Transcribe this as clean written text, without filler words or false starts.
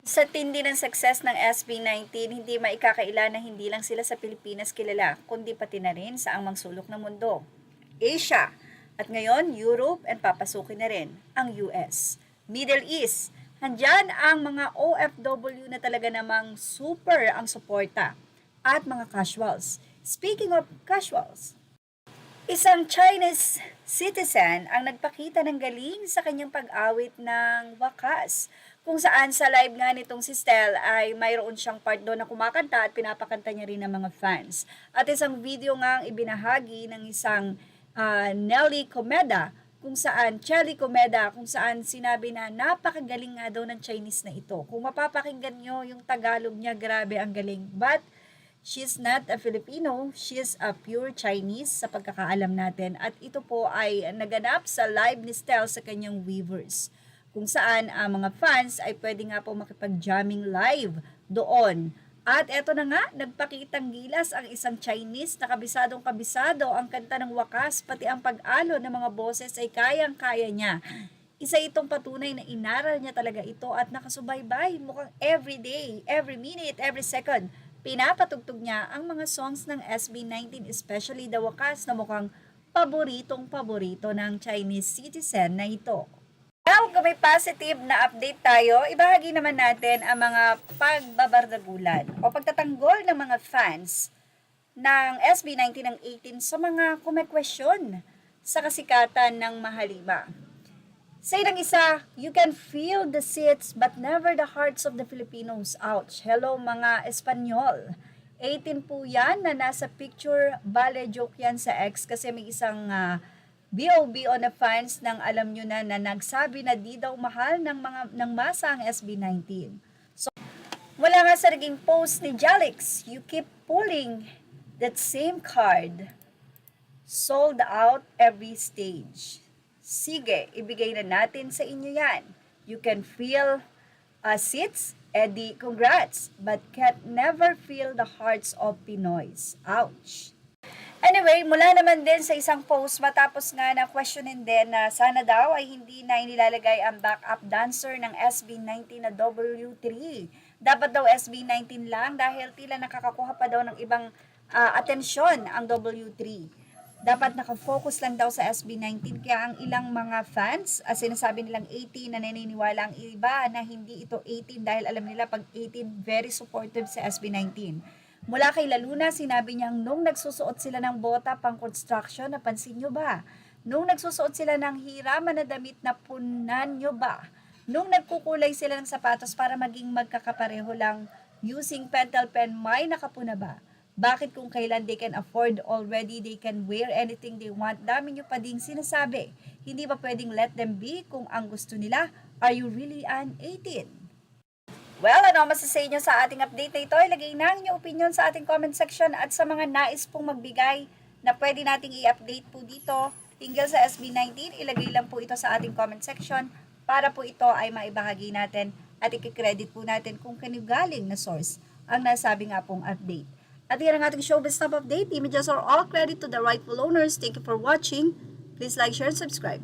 Sa tindi ng success ng SB19, hindi maikakaila na hindi lang sila sa Pilipinas kilala, kundi pati na rin sa ang sulok ng mundo. Asia, at ngayon Europe, and papasukin na rin ang US. Middle East, handyan ang mga OFW na talaga namang super ang suporta. At mga casuals. Speaking of casuals, isang Chinese citizen ang nagpakita ng galing sa kanyang pag-awit ng wakas, kung saan sa live nga nitong si Stel ay mayroon siyang part doon na kumakanta at pinapakanta niya rin ng mga fans. At isang video nga ang ibinahagi ng isang Nelly Comeda, Chelly Comeda, kung saan sinabi na napakagaling nga daw ng Chinese na ito. Kung mapapakinggan nyo yung Tagalog niya, grabe ang galing. But she's not a Filipino, she's a pure Chinese sa pagkakaalam natin. At ito po ay naganap sa live ni Stel sa kanyang Weavers, kung saan ang mga fans ay pwede nga po makipag-jamming live doon. At eto na nga, nagpakitang gilas ang isang Chinese na kabisadong kabisado ang kanta ng wakas, pati ang pag-alo ng mga boses ay kayang-kaya niya. Isa itong patunay na inaral niya talaga ito at nakasubaybay, mukhang every day, every minute, every second pinapatugtog niya ang mga songs ng SB19, especially The Wakas, na mukhang paboritong-paborito ng Chinese citizen na ito. Well, kung may positive na update tayo, ibahagi naman natin ang mga pagbabardagulan o pagtatanggol ng mga fans ng SB19 ng 18 sa mga kumekwestiyon sa kasikatan ng Mahalima. Sa ilang isa, you can feel the seats but never the hearts of the Filipinos. Ouch. Hello mga Espanyol. 18 po yan na nasa picture. Bale, joke yan sa X kasi may isang BOB on the fans ng alam nyo na nagsabi na di daw mahal ng masa ang SB19. So, wala nga sa naging post ni Jalix, you keep pulling that same card. Sold out every stage. Sige, ibigay na natin sa inyo yan. You can feel seats, Eddie, congrats, but can't never feel the hearts of Pinoys. Ouch. Anyway, mula naman din sa isang post matapos nga na questionin din na sana daw ay hindi na inilalagay ang backup dancer ng SB19 na W3. Dapat daw SB19 lang dahil tila nakakakuha pa daw ng ibang atensyon ang W3. Dapat nakafocus lang daw sa SB19, kaya ang ilang mga fans, sinasabi nilang 18 na naniniwala ang iba na hindi ito 18 dahil alam nila pag 18 very supportive sa SB19. Mula kay Laluna, sinabi niyang nung nagsusuot sila ng bota pang construction, napansin nyo ba? Nung nagsusuot sila ng hiraman na damit, napunan nyo ba? Nung nagkukulay sila ng sapatos para maging magkakapareho lang using pentel pen, may nakapuna ba? Bakit kung kailan they can afford already, they can wear anything they want? Dami nyo pa ding sinasabi. Hindi ba pwedeng let them be kung ang gusto nila? Are you really an 18? Well, ano masasay nyo sa ating update na ito? Ilagay na ang inyong opinion sa ating comment section at sa mga nais pong magbigay na pwede nating i-update po dito hinggil sa SB19, ilagay lang po ito sa ating comment section para po ito ay maibahagi natin at i-credit po natin kung kanigaling na source ang nasabi nga pong update. At yan ang ating showbiz top update. Images are all credit to the rightful owners. Thank you for watching. Please like, share, and subscribe.